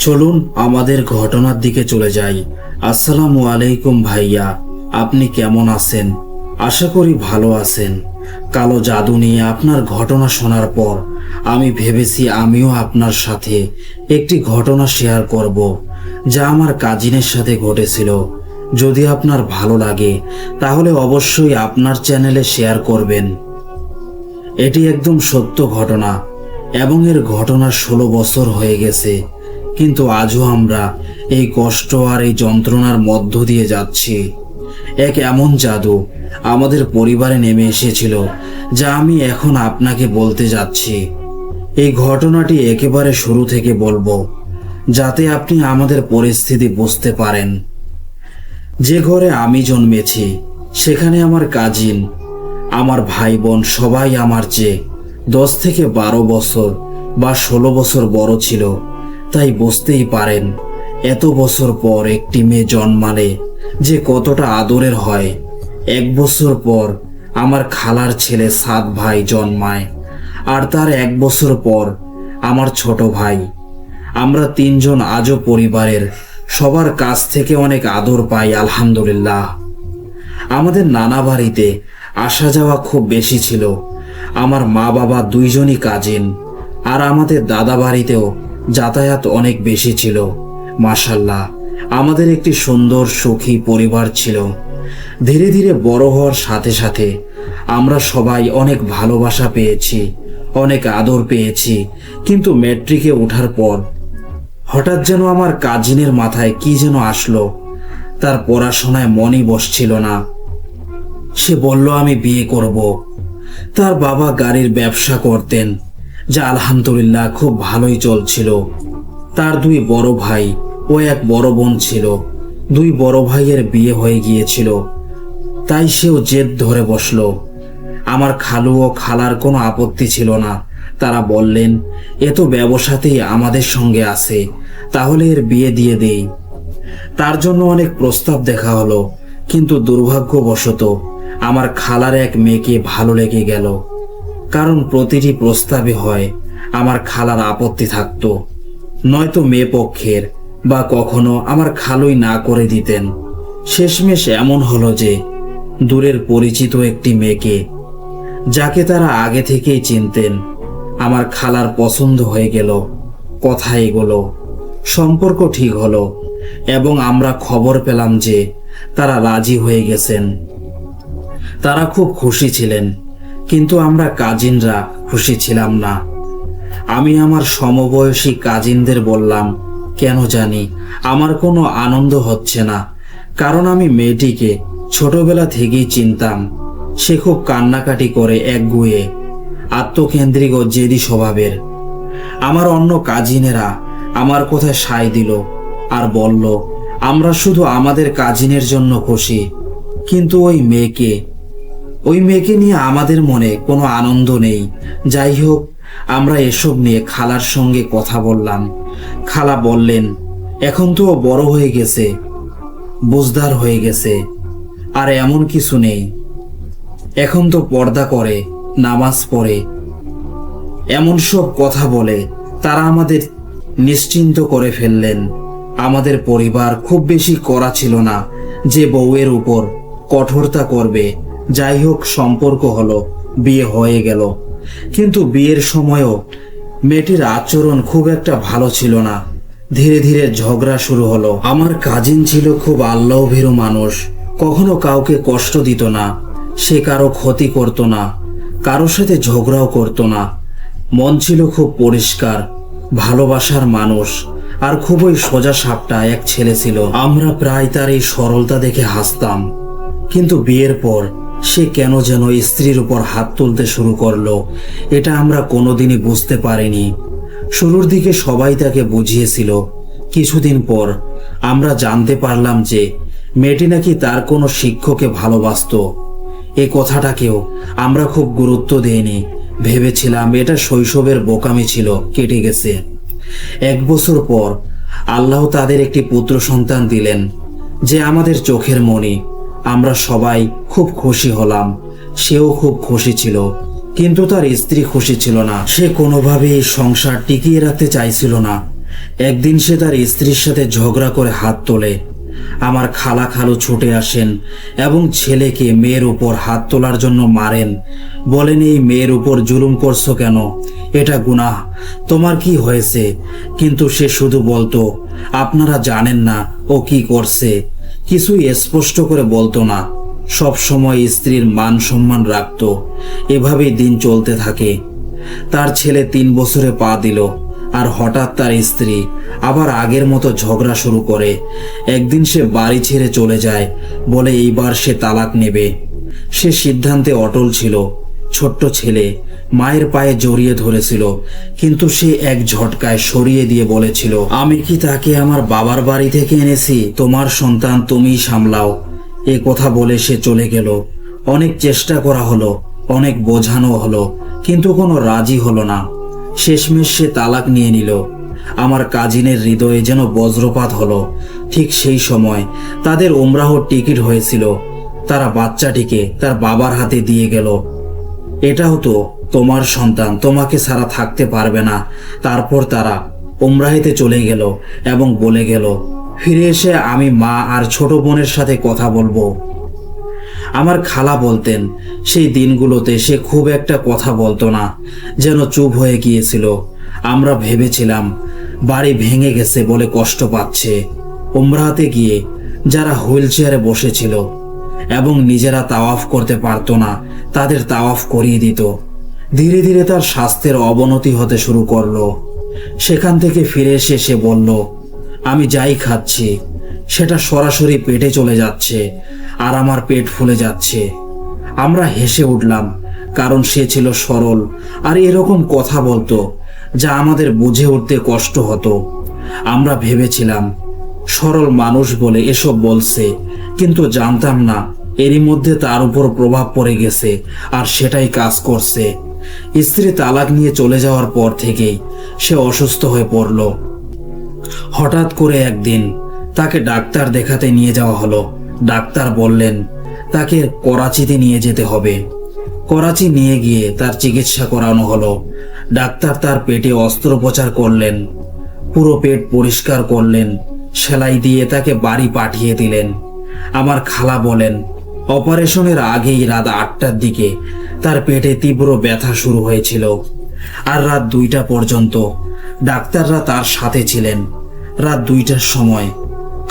চলুন আমাদের ঘটনার দিকে চলে যাই। আসসালামু আলাইকুম ভাইয়া, আপনি কেমন আছেন? আশা করি ভালো আছেন। কালো জাদু নিয়ে আপনার ঘটনা শোনার পর আমি ভেবেছি আমিও আপনার সাথে একটি ঘটনা শেয়ার করব, যা আমার কাজিনের সাথে ঘটেছিল। যদি আপনার ভালো লাগে তাহলে অবশ্যই আপনার চ্যানেলে শেয়ার করবেন। এটি একদম সত্য ঘটনা এবং এর ঘটনা 16 বছর হয়ে গেছে, কিন্তু আজও আমরা এই কষ্ট আর এই যন্ত্রণার মধ্য দিয়ে যাচ্ছি। এক এমন জাদু আমাদের পরিবারে নেমে এসেছিল, যা আমি এখন আপনাকে বলতে যাচ্ছি। এই ঘটনাটি একেবারে শুরু থেকে বলবো, যাতে আপনি আমাদের পরিস্থিতি বুঝতে পারেন। যে ঘরে আমি জন্মেছি সেখানে আমার কাজিন, আমার ভাই বোন সবাই আমার চেয়ে 10 থেকে 12 বছর বা 16 বছর বড় ছিল। তাই বুঝতেই পারেন এত বছর পর একটি মেয়ে জন্মালে যে কতটা আদরের হয়। 1 বছর পর আমার খালার ছেলে 7 ভাই জন্মায়, আর তার 1 বছর পর আমার ছোট ভাই। আমরা 3 জন আজও পরিবারের সবার কাছ থেকে অনেক আদর পাই, আলহামদুলিল্লাহ। আমাদের নানা বাড়িতে আসা যাওয়া খুব বেশি ছিল। আমার মা বাবা 2 জনই কাজিন, আর আমাদের দাদা বাড়িতেও যাতায়াত অনেক বেশি ছিল। মাশাআল্লাহ, আমাদের একটি সুন্দর সুখী পরিবার ছিল। ধীরে ধীরে বড় হওয়ার সাথে সাথে আমরা সবাই অনেক ভালোবাসা পেয়েছি, অনেক আদর পেয়েছি। কিন্তু ম্যাট্রিকে ওঠার পর হঠাৎ যেন আমার কাজিনের মাথায় কি যেন আসলো। তার পড়াশোনায় মনই বসছিল না। সে বলল আমি বিয়ে করব। তার বাবা গাড়ির ব্যবসা করতেন, যা আলহামদুলিল্লাহ খুব ভালোই চলছিল। তার 2 বড় ভাই ও 1 বড় বোন ছিল। 2 বড় ভাইয়ের বিয়ে হয়ে গিয়েছিল, তাই সেও জেদ ধরে বসলো। আমার খালু ও খালার কোনো আপত্তি ছিল না। তারা বললেন, এ তো ব্যবসাতেই আমাদের সঙ্গে আছে, তাহলে এর বিয়ে দিয়ে দেই। তার জন্য অনেক প্রস্তাব দেখা হলো, কিন্তু দুর্ভাগ্যবশত আমার খালার এক মেয়েকে ভালো লেগে গেল। কারণ প্রতিটি প্রস্তাবে হয় আমার খালার আপত্তি থাকতো, নয়তো মেয়ে পক্ষের, বা কখনো আমার খালুই না করে দিতেন। শেষমেশ এমন হলো যে দূরের পরিচিত একটি মেয়েকে, যাকে তারা আগে থেকেই চিনতেন, আমার খালার পছন্দ হয়ে গেল। কথা এগোলো, সম্পর্ক ঠিক হলো এবং আমরা খবর পেলাম যে তারা রাজি হয়ে গেছেন। তারা খুব খুশি ছিলেন, কিন্তু আমরা কাজিনরা খুশি ছিলাম না। আমি আমার সমবয়সী কাজিনদের বললাম, কেন জানি আমার কোনো আনন্দ হচ্ছে না। কারণ আমি মেয়েটিকে ছোটবেলা থেকেই চিনতাম। সে খুব কান্নাকাটি করে, একগুঁয়ে, আত্মকেন্দ্রিক ও জেদি স্বভাবের। আমার অন্য কাজিনেরা আমার কথায় সায় দিল আর বলল, আমরা শুধু আমাদের কাজিনের জন্য খুশি, কিন্তু ওই মেয়েকে নিয়ে আমাদের মনে কোনো আনন্দ নেই। যাই হোক, আমরা এসব নিয়ে খালার সঙ্গে কথা বললাম। খালা বললেন, এখন তো ও বড় হয়ে গেছে, বুঝদার হয়ে গেছে, আর এমন কিছু নেই। এখন তো পর্দা করে, নামাজ পড়ে। এমন সব কথা বলে তারা আমাদের নিশ্চিন্ত করে ফেললেন। আমাদের পরিবার খুব বেশি কড়া ছিল না যে বউয়ের উপর কঠোরতা করবে। যাই হোক, সম্পর্ক হলো, বিয়ে হয়ে গেল। কিন্তু বিয়ের সময়ও মেয়েটির আচরণ খুব একটা ভালো ছিল না। ধীরে ধীরে ঝগড়া শুরু হলো। আমার কাজিন ছিল খুব আল্লাহভীরু মানুষ, কখনো কাউকে কষ্ট দিত না। সে কারো ক্ষতি করত না, কারোর সাথে ঝগড়াও করত না। মন ছিল খুব পরিষ্কার, ভালোবাসার মানুষ, আর খুবই সোজা সাপটা এক ছেলে ছিল। আমরা প্রায় তার এই সরলতা দেখে হাসতাম। কিন্তু বিয়ের পর সে কেন যেন স্ত্রীর উপর হাত তুলতে শুরু করলো, এটা আমরা কোনোদিনই বুঝতে পারিনি। শুরুর দিকে সবাই তাকে বুঝিয়েছিল। কিছুদিন পর আমরা জানতে পারলাম যে মেয়েটি নাকি তার কোনো শিক্ষককে ভালোবাসতো। এই কথাটাকেও আমরা খুব গুরুত্ব দেইনি। ভেবেছিলাম এটা শৈশবের বোকামি ছিল, কেটে গেছে। 1 বছর পর আল্লাহ তাদের একটি পুত্র সন্তান দিলেন, যে আমাদের চোখের মণি। আমরা সবাই খুব খুশি হলাম। সেও খুব খুশি ছিল, কিন্তু তার স্ত্রী খুশি ছিল না। সে কোনোভাবেই সংসার টিকিয়ে রাখতে চাইছিল না। একদিন সে তার স্ত্রীর সাথে ঝগড়া করে হাত তোলে। আমার খালা খালু ছুটে আসেন এবং ছেলেকে মেয়ের উপর হাত তোলার জন্য মারেন। বলেন, এই মেয়ের উপর জুলুম করছো কেন? এটা গুনাহ, তোমার কি হয়েছে? কিন্তু সে শুধু বলতো, আপনারা জানেন না ও কি করছে। কিছুই স্পষ্ট করে বলতো না। সব সময় স্ত্রীর মান সম্মান রাখতো। এভাবেই দিন চলতে থাকে। তার ছেলে 3 বছরে পা দিল, আর হঠাৎ তার স্ত্রী আবার আগের মতো ঝগড়া শুরু করে। একদিন সে বাড়ি ছেড়ে চলে যায়, বলে এইবার সে তালাক নেবে। সে সিদ্ধান্তে অটল ছিল। ছোট্ট ছেলে মায়ের পায়ে জড়িয়ে ধরেছিল, কিন্তু সে এক ঝটকায় সরিয়ে দিয়ে বলেছিল, আমি কি তাকে আমার বাবার বাড়ি থেকে এনেছি? তোমার সন্তান তুমিই সামলাও। এ কথা বলে সে চলে গেল। অনেক চেষ্টা করা হলো, অনেক বোঝানো হলো, কিন্তু কোনো রাজি হলো না। শেষমেশ সে তালাক নিয়ে নিল। আমার কাজিনের হৃদয়ে যেন বজ্রপাত হলো। ঠিক সেই সময় তাদের উমরাহর টিকিট হয়েছিল। তারা বাচ্চাটিকে তার বাবার হাতে দিয়ে গেল। এটাও তো তোমার সন্তান, তোমাকে ছাড়া থাকতে পারবে না। তারপর তারা উমরাহিতে চলে গেল এবং বলে গেল, ফিরে এসে আমি মা আর ছোট বোনের সাথে কথা বলবো। আমার খালা বলতেন, সেই দিনগুলোতে সে খুব একটা কথা বলতো না, যেন চুপ হয়ে গিয়েছিল। আমরা ভেবেছিলাম বাড়ি ভেঙে গেছে বলে কষ্ট পাচ্ছে। উমরাতে গিয়ে যারা হুইল চেয়ারে বসেছিল এবং নিজেরা তাওয়াফ করতে পারতো না, তাদের তাওয়াফ করিয়ে দিত। ধীরে ধীরে তার স্বাস্থ্যের অবনতি হতে শুরু করলো। সেখান থেকে ফিরে এসে সে বলল, আমি যাই খাচ্ছি সেটা সরাসরি পেটে চলে যাচ্ছে, আর আমার পেট ফুলে যাচ্ছে। আমরা হেসে উঠলাম, কারণ সে ছিল সরল আর এরকম কথা বলতো যা আমাদের বুঝে উঠতে কষ্ট হতো। আমরা ভেবেছিলাম সরল মানুষ বলে এসব বলছে, কিন্তু জানতাম না এরই মধ্যে তার উপর প্রভাব পড়ে গেছে, আর সেটাই কাজ করছে। স্ত্রী তালাক নিয়ে চলে যাওয়ার পর থেকেই সে অসুস্থ হয়ে পড়ল। হঠাৎ করে একদিন তাকে ডাক্তার দেখাতে নিয়ে যাওয়া হলো। ডাক্তার বললেন তাকে করাচিতে নিয়ে যেতে হবে। করাচি নিয়ে গিয়ে তার চিকিৎসা করানো হলো। ডাক্তার তার পেটে অস্ত্রোপচার করলেন, পুরো পেট পরিষ্কার করলেন, সেলাই দিয়ে তাকে বাড়ি পাঠিয়ে দিলেন। আমার খালা বলেন, অপারেশনের আগেই রাত 8টার দিকে তার পেটে তীব্র ব্যথা শুরু হয়েছিল, আর রাত 2টা পর্যন্ত ডাক্তাররা তার সাথে ছিলেন। রাত 2টার সময়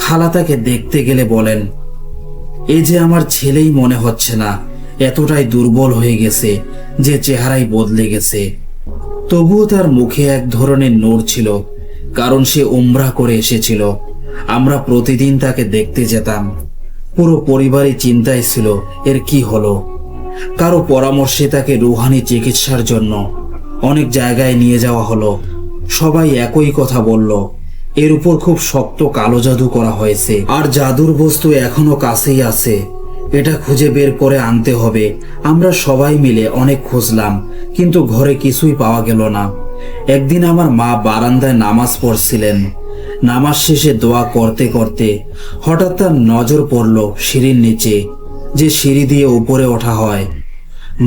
খালা তাকে দেখতে গেলে বলেন, এই যে আমার ছেলেই মনে হচ্ছে না, এতটাই দুর্বল হয়ে গেছে যে চেহারাই বদলে গেছে। তবুও তার মুখে এক ধরনের নূর ছিল, কারণ সে উমরা করে এসেছিল। আমরা প্রতিদিন তাকে দেখতে যেতাম। পুরো পরিবারই চিন্তায় ছিল এর কি হলো। কারো পরামর্শে তাকে রুহানি চিকিৎসার জন্য অনেক জায়গায় নিয়ে যাওয়া হলো। সবাই একই কথা বলল, এর উপর খুব শক্ত কালো জাদু করা হয়েছে, আর জাদুর বস্তু এখনো কাছেই আছে। এটা খুঁজে বের করে আনতে হবে। আমরা সবাই মিলে অনেক খুঁজলাম, কিন্তু ঘরে কিছুই পাওয়া গেল না। একদিন আমার মা বারান্দায় নামাজ পড়ছিলেন। নামাজ শেষে দোয়া করতে করতে হঠাৎ তার নজর পড়ল সিঁড়ির নিচে, যে সিঁড়ি দিয়ে উপরে ওঠা হয়।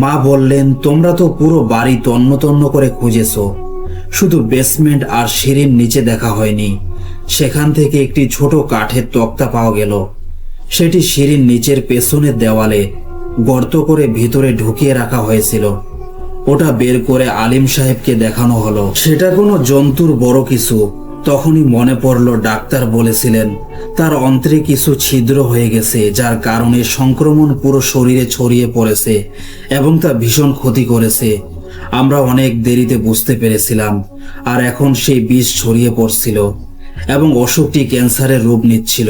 মা বললেন, তোমরা তো পুরো বাড়ি তন্ন তন্ন করে খুঁজেছো, শুধু বেসমেন্ট আর সিঁড়ির নিচে দেখা হয়নি। সেখান থেকে একটি ছোট কাঠের তক্তা পাওয়া গেল। সেটি সিঁড়ির নিচের পেছনের দেওয়ালে গর্ত করে ভিতরে ঢুকিয়ে রাখা হয়েছিল। ওটা বের করে আলিম সাহেবকে দেখানো হলো। সেটা কোনো জন্তুর বড় কিছু। তখনই মনে পড়ল ডাক্তার বলেছিলেন তার অন্ত্রে কিছু ছিদ্র হয়ে গেছে, যার কারণে সংক্রমণ পুরো শরীরে ছড়িয়ে পড়েছে এবং তা ভীষণ ক্ষতি করেছে। আমরা অনেক দেরিতে বুঝতে পেরেছিলাম, আর এখন সেই বিষ ছড়িয়ে পড়ছিল এবং অসুখটি ক্যান্সারের রূপ নিচ্ছিল।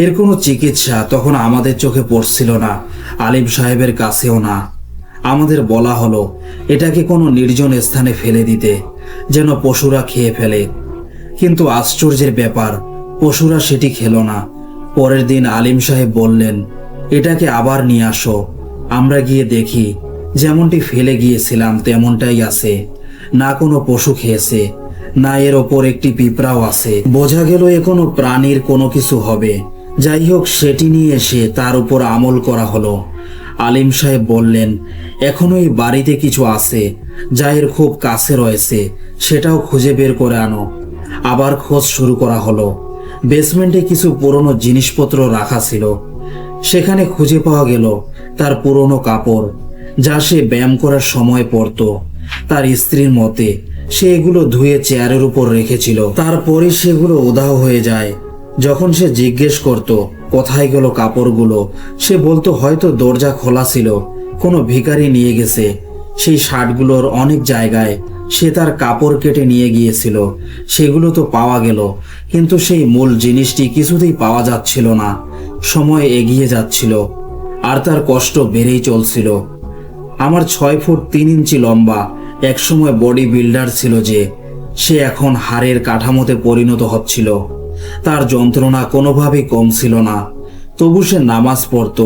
এর কোনো চিকিৎসা তখন আমাদের চোখে পড়ছিল না, আলিম সাহেবের কাছেও না। আমাদের বলা হলো এটাকে কোনো নির্জন স্থানে ফেলে দিতে, যেন পশুরা খেয়ে ফেলে। কিন্তু আশ্চর্যের ব্যাপার, পশুরা সেটি খেলো না। পরের দিন আলিম সাহেব বললেন, এটাকে আবার নিয়ে আসো। আমরা গিয়ে দেখি যেমনটি ফেলে গিয়েছিলাম তেমনটাই আছে। না কোনো পশু খেয়েছে, না এর ওপর একটি পিঁপড়াও আছে। বোঝা গেল এ কোনো প্রাণীর কোনো কিছু হবে। যাই হোক, সেটি নিয়ে এসে তার উপর আমল করা হলো। আলিম সাহেব বললেন, এখনো এই বাড়িতে কিছু আছে যা এর খুব কাছে রয়েছে, সেটাও খুঁজে বের করে আনো। আবার খোঁজ শুরু করা হলো। বেসমেন্টে কিছু পুরনো জিনিসপত্র রাখা ছিল। সেখানে খুঁজে পাওয়া গেল তার পুরনো কাপড়, যা সে ব্যায়াম করার সময় পরতো। তার স্ত্রীর মতে সে এগুলো ধুয়ে চেয়ারের উপর রেখেছিল। তারপরে সেগুলো উধাও হয়ে যায়। যখন সে জিজ্ঞেস করত কোথায় গেল কাপড়গুলো, সে বলতো হয়তো দরজা খোলা ছিল, কোনো ভিখারি নিয়ে গেছে। সেই শার্টগুলোর অনেক জায়গায় সে তার কাপড় কেটে নিয়ে গিয়েছিল। সেগুলো তো পাওয়া গেল, কিন্তু সেই মূল জিনিসটি কিছুতেই পাওয়া যাচ্ছিল না। সময় এগিয়ে যাচ্ছিল আর তার কষ্ট বেড়েই চলছিল। আমার 6 ফুট 3 ইঞ্চি লম্বা একসময় বডি বিল্ডার ছিল যে, সে এখন হাড়ের কাঠামোতে পরিণত হচ্ছিল। তার যন্ত্রণা কোনোভাবেই কম ছিল না। তবু সে নামাজ পড়তো,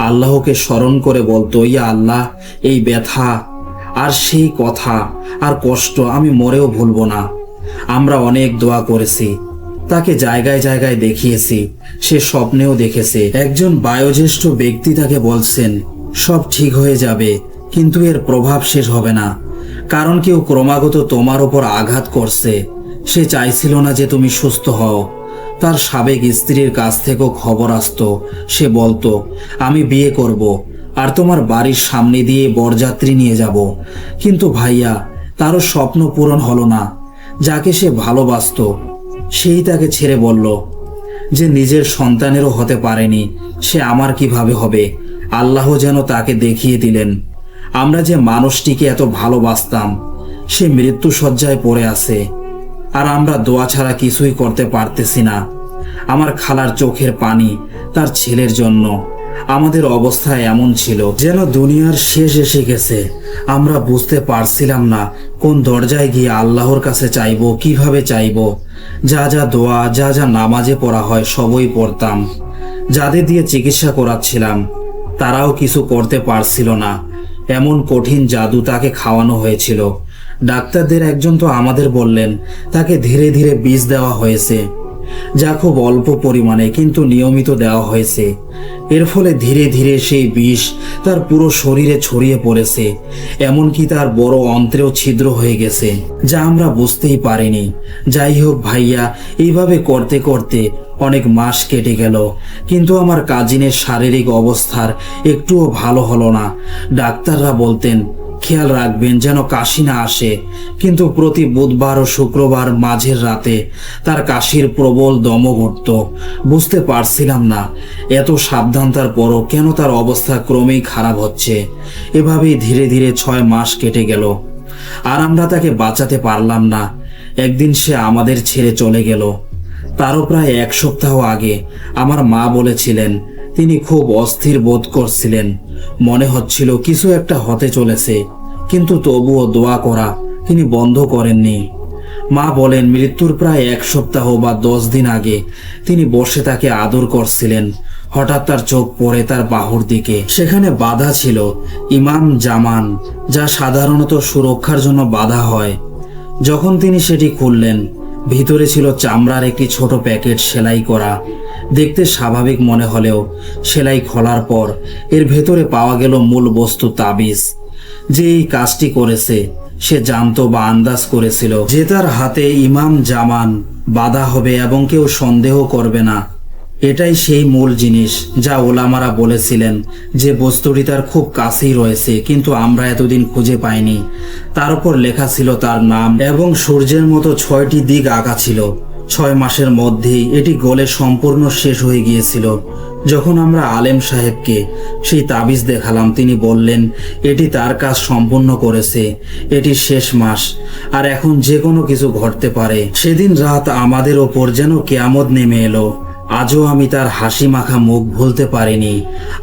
আল্লাহকে স্মরণ করে বলতো, ইয়া আল্লাহ, এই ব্যথা আর সেই কথা আর কষ্ট আমি মরেও ভুলবো না। আমরা অনেক দোয়া করেছি, তাকে জায়গায় জায়গায় দেখিয়েছি, সে স্বপ্নেও দেখেছে। একজন বয়োজ্যেষ্ঠ ব্যক্তি তাকে বলছেন, সব ঠিক হয়ে যাবে, কিন্তু এর প্রভাব শেষ হবে না, কারণ কেউ ক্রমাগত তোমার উপর আঘাত করছে। সে চাইছিল না যে তুমি সুস্থ হও। তার সাবেক স্ত্রীর কাছ থেকেও খবর আসতো। সে বলতো, আমি বিয়ে করব আর তোমার বাড়ির সামনে দিয়ে বরযাত্রী নিয়ে যাব। কিন্তু ভাইয়া, তারও স্বপ্ন পূরণ হলো না। যাকে সে ভালোবাসতো সেই তাকে ছেড়ে বলল যে নিজের সন্তানেরও হতে পারেনি, সে আমার কিভাবে হবে। আল্লাহ যেন তাকে দেখিয়ে দিলেন, আমরা যে মানুষটিকে এত ভালোবাসতাম সে মৃত্যু শয্যায় পড়ে আছে, আর আমরা দোয়া ছাড়া কিছুই করতে পারতেছি না। আমার খালার চোখের পানি তার ছেলের জন্য। আমাদের অবস্থা এমন ছিল যেন দুনিয়ার শেষ এসে গেছে। আমরা বুঝতে পারছিলাম না কোন দরজায় গিয়ে আল্লাহর কাছে চাইবো, কিভাবে চাইবো। যা যা দোয়া, যা যা নামাজে পড়া হয় সবই পড়তাম। যাদের দিয়ে চিকিৎসা করাচ্ছিলাম তারাও কিছু করতে পারছিল না। এমন কঠিন জাদু তাকে খাওয়ানো হয়েছিল। ডাক্তারদের একজন তো আমাদের বললেন তাকে ধীরে ধীরে বিষ দেওয়া হয়েছে, যা খুব অল্প পরিমাণে কিন্তু নিয়মিত দেওয়া হয়েছে। এর ফলে ধীরে ধীরে সেই বিষ তার পুরো শরীরে ছড়িয়ে পড়েছে, এমনকি তার বড় অন্ত্রেও ছিদ্র হয়ে গেছে, যা আমরা বুঝতেই পারিনি। যাই হোক ভাইয়া, এইভাবে করতে করতে অনেক মাস কেটে গেল, কিন্তু আমার কাজিনের শারীরিক অবস্থার একটুও ভালো হলো না। ডাক্তাররা বলতেন খেয়াল রাখবেন যেন কাশি না আসে, কিন্তু প্রতি বুধবার ও শুক্রবার মাঝের রাতে তার কাশির প্রবল দমক উঠত। বুঝতে পারছিলাম না এত সাবধানতার পরও কেন তার অবস্থা ক্রমেই খারাপ হচ্ছে। এভাবেই ধীরে ধীরে 6 মাস কেটে গেল, আর আমরা তাকে বাঁচাতে পারলাম না। একদিন সে আমাদের ছেড়ে চলে গেল। তারও প্রায় 1 সপ্তাহ আগে আমার মা বলেছিলেন তিনি খুব অস্থির বোধ করছিলেন, মনে হচ্ছিল কিছু একটা হতে চলেছে, কিন্তু তবুও দোয়া করা তিনি বন্ধ করেননি। মা বলেন মৃত্যুর প্রায় 1 সপ্তাহ বা 10 দিন আগে তিনি বসে তাকে আদর করছিলেন। হঠাৎ তার চোখ পড়ে তার বাহুর দিকে। সেখানে বাঁধা ছিল ইমাম জামান, যা সাধারণত সুরক্ষার জন্য বাঁধা হয়। যখন তিনি সেটি খুললেন, ভিতরে ছিল চামড়ার একটি ছোট প্যাকেট সেলাই করা। দেখতে স্বাভাবিক মনে হলেও সেলাই খোলার পর এর ভেতরে পাওয়া গেল মূল বস্তু তাবিজ। যে এই কাজটি করেছে সে জানতো বা আন্দাজ করেছিল যে তার হাতে ইমাম জামান বাঁধা হবে এবং কেউ সন্দেহ করবে না। এটাই সেই মূল জিনিস যা ওলামারা বলেছিলেন যে বস্তুটি তার খুব কাছেই রয়েছে, কিন্তু আমরা এতদিন খুঁজে পাইনি। তার উপর লেখা ছিল তার নাম এবং সূর্যের মতো 6টি দিক আঁকা ছিল। 6 মাসের মধ্যেই এটি গলে সম্পূর্ণ শেষ হয়ে গিয়েছিল। যখন আমরা আলেম সাহেবকে সেই তাবিজ দেখালাম, তিনি বললেন এটি তার কাজ সম্পূর্ণ করেছে, এটি শেষ মাস, আর এখন যে কোনো কিছু ঘটতে পারে। সেদিন রাত আমাদের ওপর যেন কিয়ামত নেমে এলো। আজও আমি তার হাসি মাখা মুখ ভুলতে পারিনি।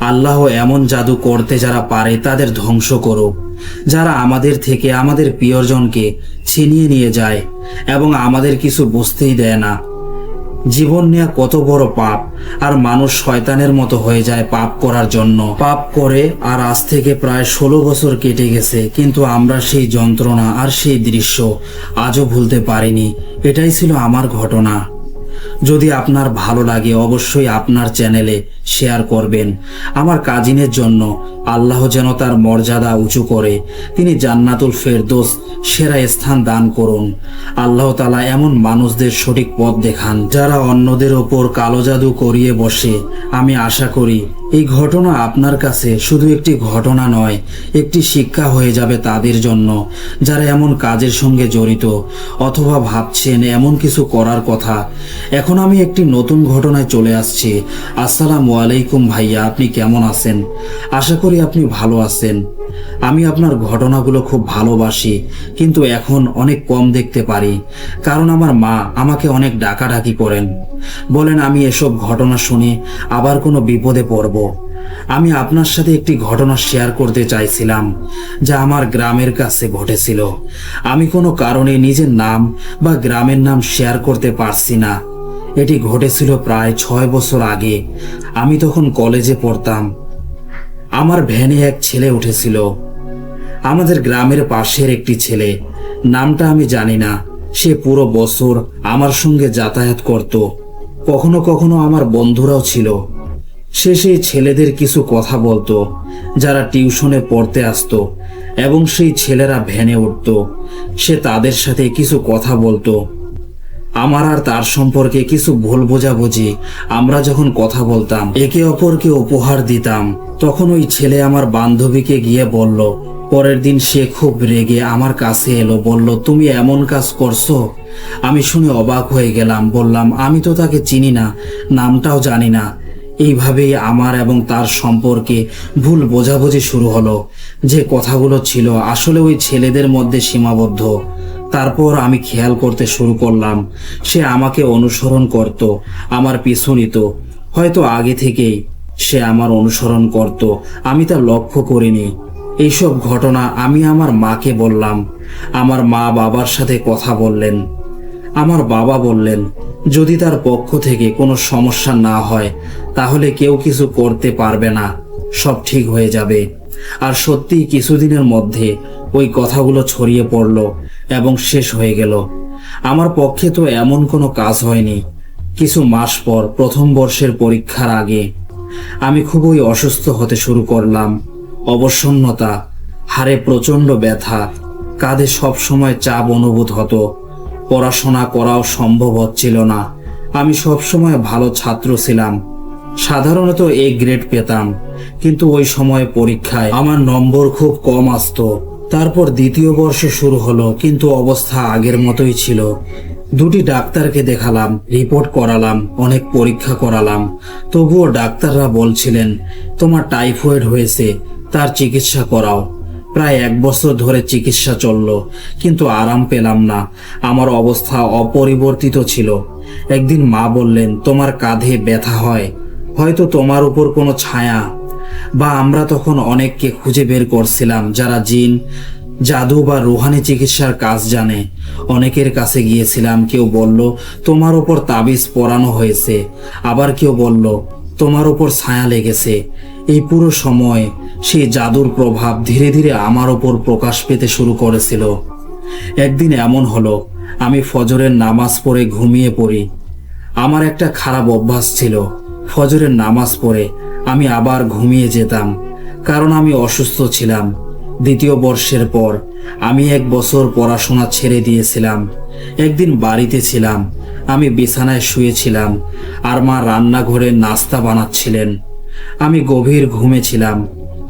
আল্লাহ এমন জাদু করতে যারা পারে তাদের ধ্বংস করুক। যারা আমাদের থেকে আমাদের প্রিয়জনকে ছিনিয়ে নিয়ে যায় এবং আমাদের কিছু বুঝতেই দেয় না। জীবন নেওয়া কত বড় পাপ, আর মানুষ শয়তানের মতো হয়ে যায় পাপ করার জন্য। পাপ করে আর আজ থেকে প্রায় 16 বছর কেটে গেছে, কিন্তু আমরা সেই যন্ত্রণা আর সেই দৃশ্য আজও ভুলতে পারিনি। এটাই ছিল আমার ঘটনা। যদি আপনার ভালো লাগে অবশ্যই আপনার চ্যানেলে শেয়ার করবেন। আমার কাজিনের জন্য আল্লাহ যেন তার মর্যাদা উঁচু করে তিনি জান্নাতুল ফেরদৌস সেরা স্থান দান করুন। আল্লাহ তাআলা এমন মানুষদের সঠিক পথ দেখান যারা অন্যদের ওপর কালো জাদু করিয়ে বসে। আমি আশা করি এই ঘটনা আপনার কাছে শুধু একটি ঘটনা নয়, একটি শিক্ষা হয়ে যাবে তাদের জন্য যারা এমন কাজের সঙ্গে জড়িত অথবা ভাবছেন এমন কিছু করার কথা। এখন আমি একটি নতুন ঘটনায় চলে আসছি। আসসালামু আলাইকুম ভাইয়া, আপনি কেমন আছেন? আশা করি আপনি ভালো আছেন। আমি আপনার ঘটনাগুলো খুব ভালোবাসি, কিন্তু এখন অনেক কম দেখতে পারি, কারণ আমার মা আমাকে অনেক ডাকাডাকি করেন, বলেন আমি এসব ঘটনা শুনে আবার কোনো বিপদে পড়ব। আমি আপনার সাথে একটি ঘটনা শেয়ার করতে চাইছিলাম যা আমার গ্রামের কাছে ঘটেছিল। আমি কোনো কারণে নিজের নাম বা গ্রামের নাম শেয়ার করতে পারছি না। এটি ঘটেছিল প্রায় 6 বছর আগে। আমি তখন কলেজে পড়তাম। আমার ভ্যানে এক ছেলে উঠেছিল, আমাদের গ্রামের পাশের একটি ছেলে, নামটা আমি জানি না। সে পুরো বছর আমার সঙ্গে যাতায়াত করত, কখনো কখনো আমার বন্ধুরাও ছিল। সে সেই ছেলেদের কিছু কথা বলতো যারা টিউশনে পড়তে আসতো, এবং সেই ছেলেরা ভ্যানে উঠত। সে তাদের সাথে কিছু কথা বলতো। আমার আর তার সম্পর্কে কিছু ভুল বোঝাবুঝি। আমরা যখন কথা বলতাম, একে অপরকে উপহার দিতাম, তখন ওই ছেলে আমার বান্ধবীকে গিয়ে বলল। পরের দিন সে খুব রেগে আমার কাছে এলো, বলল তুমি এমন কাজ করছো। আমি শুনে অবাক হয়ে গেলাম। বললাম আমি তো তাকে চিনি না, নামটাও জানি না। এইভাবেই আমার এবং তার সম্পর্কে ভুল বোঝাবুঝি শুরু হলো। যে কথাগুলো ছিল আসলে ওই ছেলেদের মধ্যে সীমাবদ্ধ। তারপর আমি খেয়াল করতে শুরু করলাম, সে আমাকে অনুসরণ করত, আমার পিছু নিত। হয়তো আগে থেকেই সে আমার অনুসরণ করত, আমি তা লক্ষ্য করিনি। এইসব ঘটনা আমি আমার মাকে বললাম। আমার মা বাবার সাথে কথা বললেন। আমার বাবা বললেন যদি তার পক্ষ থেকে কোনো সমস্যা না হয় তাহলে কেউ কিছু করতে পারবে না, সব ঠিক হয়ে যাবে। আর সত্যিই কিছুদিনের মধ্যে ওই কথাগুলো ছড়িয়ে পড়ল এবং শেষ হয়ে গেল। আমার পক্ষে তো এমন কোনো কাজ হয়নি। কিছু মাস পর প্রথম বর্ষের পরীক্ষার আগে আমি খুবই অসুস্থ হতে শুরু করলাম। অবসন্নতা, হাড়ে প্রচণ্ড ব্যথা, কাঁধে সব সময় চাপ অনুভূত হতো। পড়াশোনা করাও সম্ভব হচ্ছিল না। আমি সব সময় ভালো ছাত্র ছিলাম, সাধারণত এ গ্রেড পেতাম, কিন্তু ওই সময় পরীক্ষায় আমার নম্বর খুব কম আসতো। তারপর দ্বিতীয় বর্ষ শুরু হলো, কিন্তু অবস্থা আগের মতোই ছিল। দুটি ডাক্তারকে দেখালাম, রিপোর্ট করালাম, অনেক পরীক্ষা করালাম, তবুও ডাক্তাররা বলছিলেন তোমার টাইফয়েড হয়েছে, তার চিকিৎসা করাও। প্রায় 1 বছর ধরে চিকিৎসা চলল, কিন্তু আরাম পেলাম না। আমার অবস্থা অপরিবর্তিত ছিল। একদিন মা বললেন তোমার কাঁধে ব্যথা হয়, হয়তো তোমার উপর কোনো ছায়া। বা আমরা তখন অনেককে খুঁজে বের করছিলাম যারা জিন, জাদু বা রুহানি চিকিৎসার কাজ জানে। অনেকের কাছে গিয়েছিলাম। কেউ বলল তোমার উপর তাবিজ পরানো হয়েছে, আবার কেউ বলল তোমার উপর ছায়া লেগেছে। এই পুরো সময় সেই জাদুর প্রভাব ধীরে ধীরে আমার উপর প্রকাশ পেতে শুরু করেছিল। একদিন এমন হলো, আমি ফজরের নামাজ পড়ে ঘুমিয়ে পড়ি। আমার একটা খারাপ অভ্যাস ছিল, ফজরের নামাজ পড়ে আমি আবার ঘুমিয়ে যেতাম, কারণ আমি অসুস্থ ছিলাম। দ্বিতীয় বর্ষের পর আমি 1 বছর পড়াশোনা ছেড়ে দিয়েছিলাম। একদিন বাড়িতে ছিলাম, আমি বিছানায় শুয়েছিলাম আর মা রান্নাঘরে নাস্তা বানাচ্ছিলেন। আমি গভীর ঘুমে ছিলাম।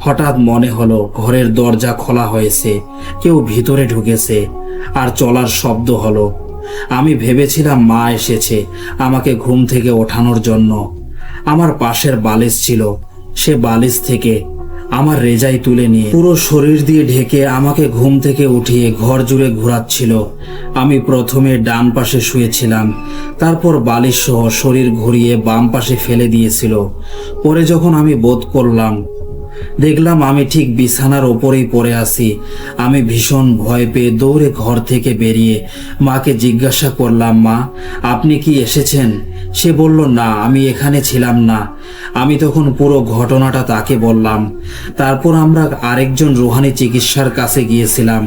হঠাৎ মনে হলো ঘরের দরজা খোলা হয়েছে, কেউ ভিতরে ঢুকেছে আর চলার শব্দ হলো। আমি ভেবেছিলাম মা এসেছে আমাকে ঘুম থেকে ওঠানোর জন্য। আমার পাশের বালিশ ছিল, সে বালিশ থেকে আমার রেজাই তুলে নিয়ে পুরো শরীর দিয়ে ঢেকে আমাকে ঘুম থেকে উঠিয়ে ঘর জুড়ে ঘোরাচ্ছিল। আমি প্রথমে ডান পাশে শুয়েছিলাম, তারপর বালিশ সহ শরীর ঘুরিয়ে বাম পাশে ফেলে দিয়েছিল। পরে যখন আমি বোধ করলাম, দেখলাম আমি ঠিক বিছানার ওপরেই পড়ে আছি। আমি ভীষণ ভয় পেয়ে দৌড়ে ঘর থেকে বেরিয়ে মাকে জিজ্ঞাসা করলাম, মা আপনি কি এসেছেন? সে বলল না, আমি এখানে ছিলাম না। আমি তখন পুরো ঘটনাটা তাকে বললাম। তারপর আমরা আরেকজন রুহানি চিকিৎসার কাছে গিয়েছিলাম।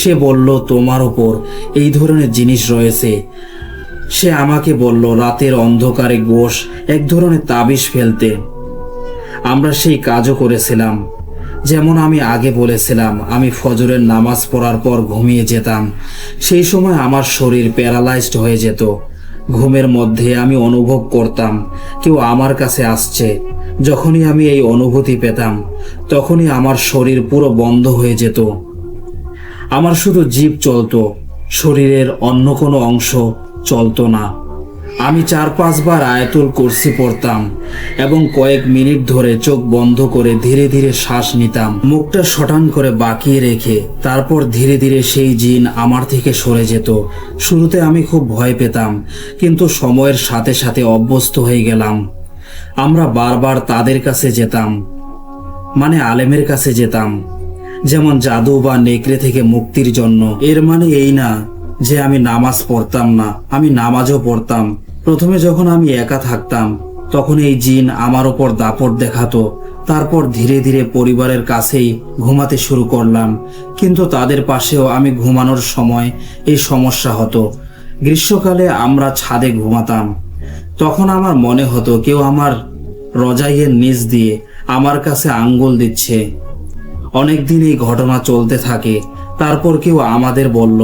সে বলল তোমার ওপর এই ধরনের জিনিস রয়েছে। সে আমাকে বলল রাতের অন্ধকারে গোশ এক ধরনের তাবিজ ফেলতে। আমরা সেই কাজও করেছিলাম। যেমন আমি আগে বলেছিলাম, আমি ফজরের নামাজ পড়ার পর ঘুমিয়ে যেতাম। সেই সময় আমার শরীর প্যারালাইজড হয়ে যেত। ঘুমের মধ্যে আমি অনুভব করতাম কেউ আমার কাছে আসছে। যখনই আমি এই অনুভূতি পেতাম, তখনই আমার শরীর পুরো বন্ধ হয়ে যেত। আমার শুধু জিভ চলতো, শরীরের অন্য কোনো অংশ চলতো না। আমি 4-5 বার আয়াতুল কুরসি পড়তাম এবং কয়েক মিনিট ধরে চোখ বন্ধ করে ধীরে ধীরে শ্বাস নিতাম, মুখটা শটান করে বাঁকিয়ে রেখে। তারপর ধীরে ধীরে সেই জিন আমার থেকে সরে যেত। শুরুতে আমি খুব ভয় পেতাম, কিন্তু সময়ের সাথে সাথে অভ্যস্ত হয়ে গেলাম। আমরা বারবার তাদের কাছে যেতাম, মানে আলেমের কাছে যেতাম, যেমন জাদু বা নেকড়ে থেকে মুক্তির জন্য। এর মানে এই না যে আমি নামাজ পড়তাম না, আমি নামাজও পড়তাম। প্রথমে যখন আমি একা থাকতাম, তখন এই জিন আমার ওপর দাপট দেখাতো। তারপর ধীরে ধীরে পরিবারের কাছেই ঘুমাতে শুরু করলাম, কিন্তু তাদের পাশেও আমি ঘুমানোর সময় এই সমস্যা হতো। গ্রীষ্মকালে আমরা ছাদে ঘুমাতাম, তখন আমার মনে হতো কেউ আমার রজাইয়ের নিচ দিয়ে আমার কাছে আঙ্গুল দিচ্ছে। অনেকদিন এই ঘটনা চলতে থাকে। তারপর কেউ আমাদের বলল,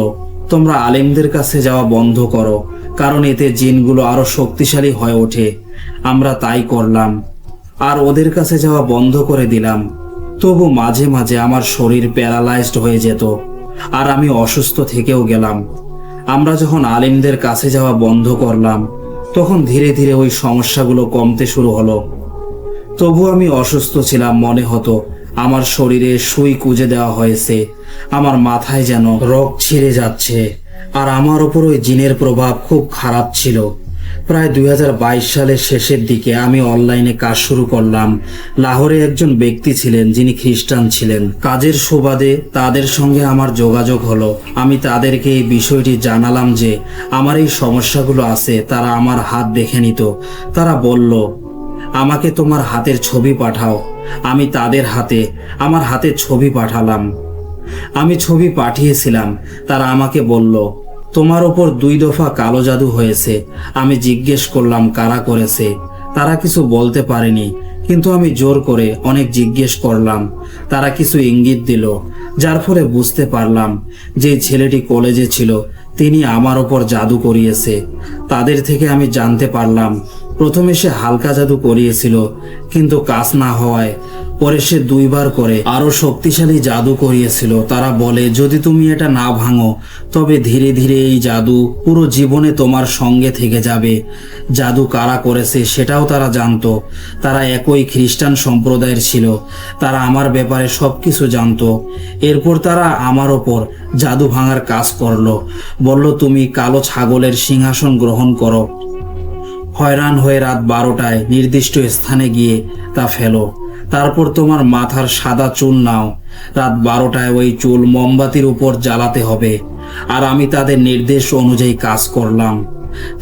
তোমরা আলেমদের কাছে যাওয়া বন্ধ করো, কারণ এতে জিনগুলো আরো শক্তিশালী হয়ে ওঠে। আমরা তাই করলাম আর ওদের কাছে যাওয়া বন্ধ করে দিলাম। তবু মাঝে মাঝে আমার শরীর প্যারালাইজড হয়ে যেত আর আমি অসুস্থ থেকেও গেলাম। আমরা যখন আলেমদের কাছে যাওয়া বন্ধ করলাম, তখন ধীরে ধীরে ওই সমস্যাগুলো কমতে শুরু হলো। তবু আমি অসুস্থ ছিলাম, মনে হতো আমার শরীরে সুই কুঁজে দেওয়া হয়েছে, আমার মাথায় যেন রগ ছিঁড়ে যাচ্ছে। আর আমার ওপর ওই জিনের প্রভাব খুব খারাপ ছিল। প্রায় 2022 সালের শেষের দিকে আমি অনলাইনে কাজ শুরু করলাম। লাহোরে একজন ব্যক্তি ছিলেন যিনি খ্রিস্টান ছিলেন। কাজের সুবাদে তাদের সঙ্গে আমার যোগাযোগ হলো। আমি তাদেরকে এই বিষয়টি জানালাম যে আমার এই সমস্যাগুলো আছে। তারা আমার হাত দেখে নিত। তারা বলল, আমাকে তোমার হাতের ছবি পাঠাও। আমি তাদের হাতে আমার হাতের ছবি পাঠালাম। আমি ছবি পাঠিয়েছিলাম। তারা আমাকে বলল, তোমার ওপর 2 দফা কালো জাদু হয়েছে। আমি জিজ্ঞেস করলাম কারা করেছে। তারা কিছু বলতে পারেনি, কিন্তু আমি জোর করে অনেক জিজ্ঞেস করলাম। তারা কিছু ইঙ্গিত দিল, যার ফলে বুঝতে পারলাম যে ছেলেটি কলেজে ছিল তিনি আমার ওপর জাদু করিয়েছে। তাদের থেকে আমি জানতে পারলাম প্রথমে সে হালকা জাদু করিয়েছিল, কিন্তু কাজ না হওয়ায় পরে সে 2 বার করে আরো শক্তিশালী জাদু করিয়েছিল। তারা বলে, যদি তুমি এটা না ভাঙো, তবে ধীরে ধীরে এই জাদু পুরো জীবনে তোমার সঙ্গে থেকে যাবে। জাদু কারা করেছে সেটাও তারা জানতো। তারা একই খ্রিস্টান সম্প্রদায়ের ছিল। তারা আমার ব্যাপারে সবকিছু জানতো। এরপর তারা আমার ওপর জাদু ভাঙার কাজ করলো। বলল, তুমি কালো ছাগলের সিংহাসন গ্রহণ করো। হয়রান হয়ে রাত 12টায় নির্দিষ্ট স্থানে গিয়ে তা ফেলো। তারপর তোমার মাথার সাদা চুল নাও। রাত 12টায় ওই চুল মোমবাতির উপর জ্বালাতে হবে। আর আমি তাদের নির্দেশ অনুযায়ী কাজ করলাম।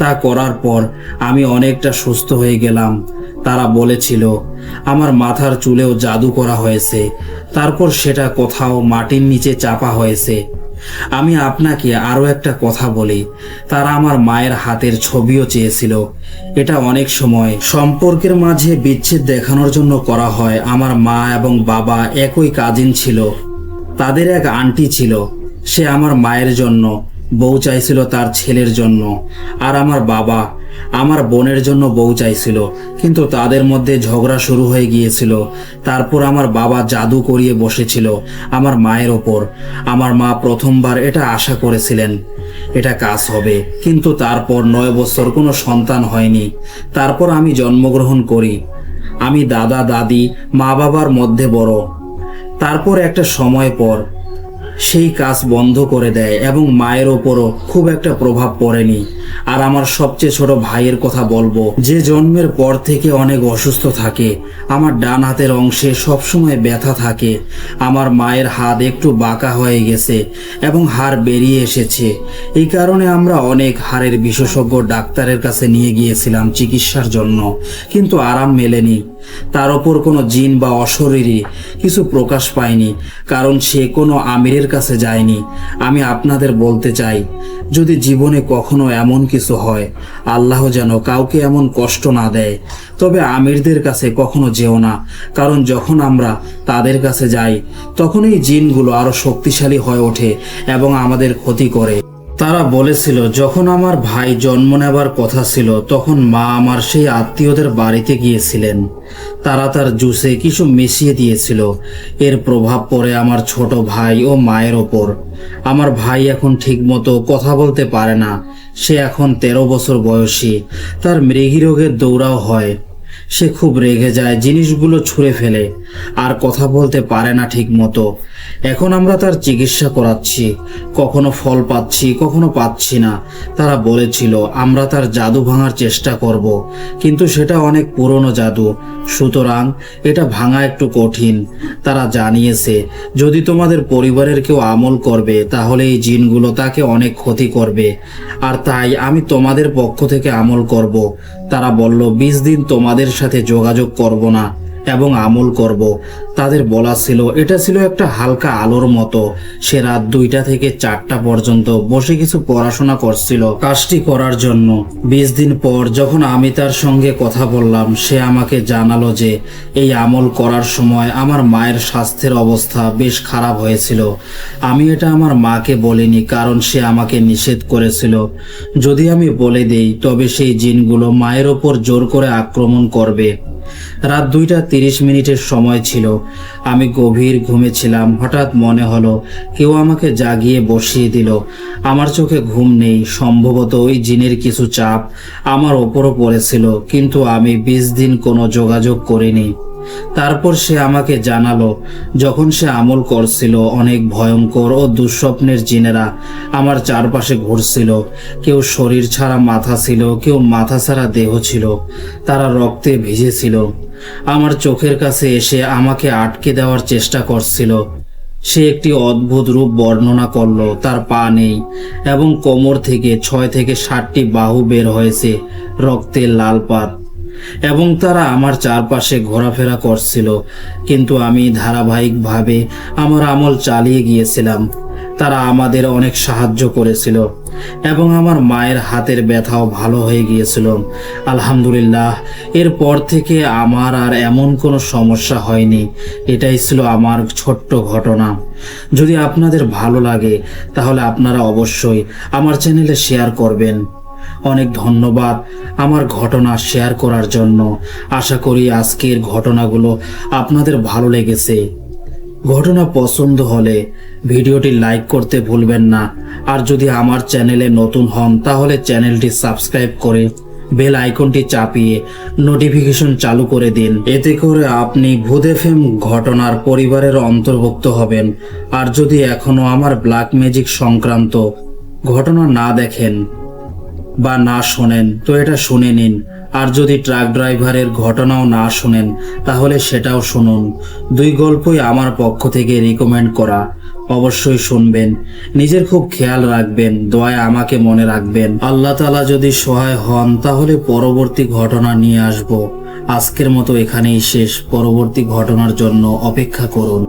তা করার পর আমি অনেকটা সুস্থ হয়ে গেলাম। তারা বলেছিল আমার মাথার চুলেও জাদু করা হয়েছে, তারপর সেটা কোথাও মাটির নিচে চাপা হয়েছে। আমি আপনাকে আরো একটা কথা বলি, তারা আমার মায়ের হাতের ছবিও চেয়েছিল। এটা অনেক সময় সম্পর্কের মাঝে বিচ্ছেদ দেখানোর জন্য করা হয়। আমার মা এবং বাবা একই কাজিন ছিল। তাদের এক আন্টি ছিল, সে আমার মায়ের জন্য বউ চাইছিল তার ছেলের জন্য। আর আমার বাবা আমার বোনের জন্য বউ চাইছিল, কিন্তু তাদের মধ্যে ঝগড়া শুরু হয়ে গিয়েছিল। তারপর আমার বাবা জাদু করিয়ে বসেছিল আমার মায়ের ওপর। আমার মা প্রথমবার এটা আশা করেছিলেন এটা কাজ হবে, কিন্তু তারপর 9 বছর কোনো সন্তান হয়নি। তারপর আমি জন্মগ্রহণ করি। আমি দাদা দাদি মা বাবার মধ্যে বড়। তারপর একটা সময় পর সেই কাজ বন্ধ করে দেয় এবং মায়ের ওপরও খুব একটা প্রভাব পড়েনি। আর আমার সবচেয়ে ছোট ভাইয়ের কথা বলবো, যে জন্মের পর থেকে অনেক অসুস্থ থাকে। আমার ডান হাতের অংশে সবসময় ব্যথা থাকে। আমার মায়ের হাত একটু বাঁকা হয়ে গেছে এবং হাড় বেরিয়ে এসেছে। এই কারণে আমরা অনেক হাড়ের বিশেষজ্ঞ ডাক্তারের কাছে নিয়ে গিয়েছিলাম চিকিৎসার জন্য, কিন্তু আরাম মেলেনি। তার ওপর কোনো জিন বা অশরীরী কিছু প্রকাশ পায়নি, কারণ সে কোনো আমিরের আমিরের কাছে যাইনি। আমি আপনাদের বলতে চাই, যদি জীবনে কখনো এমন কিছু হয়, আল্লাহ যেন কাউকে এমন কষ্ট না দেয়, তবে আমিরদের কাছে কখনো যেও না। কারণ যখন আমরা তাদের কাছে যাই, তখন এই জিনগুলো আরো শক্তিশালী হয়ে ওঠে এবং আমাদের ক্ষতি করে। তারা বলেছিল, যখন আমার ভাই জন্ম নেবার কথা ছিল, তখন মা আমার সেই আত্মীয়দের বাড়িতে গিয়েছিলেন। তারা তার জুসে কিছু মিশিয়ে দিয়েছিল। এর প্রভাব পড়ে আমার ছোট ভাই ও মায়ের ওপর। আমার ভাই এখন ঠিকমতো কথা বলতে পারে না। সে এখন 13 বছর বয়সী। তার মৃগী রোগের দৌড়াও হয়। সে খুব রেগে যায়, জিনিসগুলো ছুঁড়ে ফেলে, আর কথা বলতে পারে না ঠিক মতো। এখন আমরা তার চিকিৎসা করাচ্ছি, কখনো ফল পাচ্ছি, কখনো পাচ্ছি না। তারা বলেছিল আমরা তার জাদু ভাঙার চেষ্টা করব, কিন্তু সেটা অনেক পুরনো জাদু, সুতরাং এটা ভাঙা একটু কঠিন। তারা জানিয়েছে যদি তোমাদের পরিবারের কেউ আমল করবে, তাহলে এই জিনগুলো তাকে অনেক ক্ষতি করবে, আর তাই আমি তোমাদের পক্ষ থেকে আমল করব। তারা বলল 20 দিন তোমাদের সাথে যোগাযোগ করব না এবং আমল করব। তাদের বলা ছিল, এটা ছিল একটা হালকা আলোর মতো। সে রাত 2টা থেকে 4টা পর্যন্ত বসে কিছু পড়াশোনা করছিল কাজটি করার জন্য। 20 দিন পর যখন আমি তার সঙ্গে কথা বললাম, সে আমাকে জানালো যে এই আমল করার সময় আমার মায়ের স্বাস্থ্যের অবস্থা বেশ খারাপ হয়েছিল। আমি এটা আমার মাকে বলিনি, কারণ সে আমাকে নিষেধ করেছিল যদি আমি বলে দেই তবে সেই জিনগুলো মায়ের ওপর জোর করে আক্রমণ করবে। রাত 2:30 সময় ছিল। আমি গভীর ঘুমেছিলাম। হঠাৎ মনে হলো কেউ আমাকে জাগিয়ে বসিয়ে দিল। আমার চোখে ঘুম নেই। সম্ভবত ওই জিনের কিছু চাপ আমার ওপরও পড়েছিল, কিন্তু আমি 20 দিন কোনো যোগাযোগ করিনি। তারপর সে আমাকে জানালো, যখন সে আমল করছিল, অনেক ভয়ঙ্কর ও দুঃস্বপ্নের জিনেরা আমার চারপাশে ঘুরছিল। কেউ শরীর ছাড়া মাথা ছিল, কেউ মাথা ছাড়া দেহ ছিল। তারা রক্তে ভিজেছিল। আমার চোখের কাছে এসে আমাকে আটকে দেওয়ার চেষ্টা করছিল। সে একটি অদ্ভুত রূপ বর্ণনা করলো। তার পা নেই এবং কোমর থেকে 6 থেকে 7টি বাহু বের হয়েছে, রক্তের লাল পাত, এবং তারা আমার চারপাশে ঘোরাফেরা করছিল। কিন্তু আমি ধারাবাহিকভাবে আমার আমল চালিয়ে গিয়েছিলাম। তারা আমাদের অনেক সাহায্য করেছিল এবং আমার মায়ের হাতের ব্যথাও ভালো হয়ে গিয়েছিল, আলহামদুলিল্লাহ। এরপর থেকে আমার আর এমন কোনো সমস্যা হয়নি। এটাই ছিল আমার ছোট্ট ঘটনা। যদি আপনাদের ভালো লাগে তাহলে আপনারা অবশ্যই আমার চ্যানেলে শেয়ার করবেন। অনেক ধন্যবাদ আমার ঘটনা শেয়ার করার জন্য। আশা করি আজকের ঘটনাগুলো আপনাদের ভালো লেগেছে। ঘটনা পছন্দ হলে ভিডিওটি লাইক করতে ভুলবেন না। আর যদি আমার চ্যানেলে নতুন হন তাহলে চ্যানেলটি সাবস্ক্রাইব করে বেল আইকনটি চাপিয়ে নোটিফিকেশন চালু করে দিন। এতে করে আপনি ভূত এফএম ঘটনার পরিবারের অন্তর্ভুক্ত হবেন। আর যদি এখনো আমার ব্ল্যাক ম্যাজিক সংক্রান্ত ঘটনা না দেখেন বা না শোনেন তো এটা শুনে নিন। আর যদি ট্রাক ড্রাইভারের ঘটনাও না শুনেন তাহলে সেটাও শুনুন। 2 গল্পই আমার পক্ষ থেকে রিকমেন্ড করা, অবশ্যই শুনবেন। নিজের খুব খেয়াল রাখবেন, দোয়ায় আমাকে মনে রাখবেন। আল্লাহ তাআলা যদি সহায় হন তাহলে পরবর্তী ঘটনা নিয়ে আসব। আজকের মতো এখানেই শেষ। পরবর্তী ঘটনার জন্য অপেক্ষা করুন।